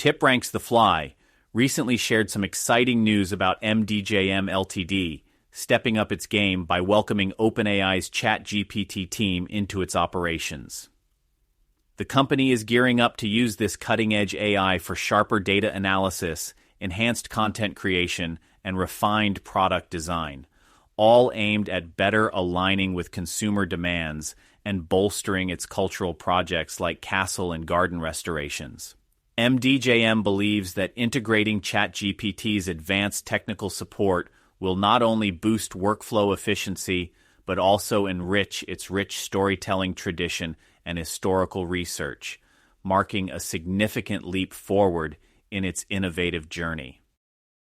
Tip Ranks the Fly recently shared some exciting news about MDJM Ltd, stepping up its game by welcoming OpenAI's ChatGPT team into its operations. The company is gearing up to use this cutting-edge AI for sharper data analysis, enhanced content creation, and refined product design, all aimed at better aligning with consumer demands and bolstering its cultural projects like castle and garden restorations. MDJM believes that integrating ChatGPT's advanced technical support will not only boost workflow efficiency, but also enrich its rich storytelling tradition and historical research, marking a significant leap forward in its innovative journey.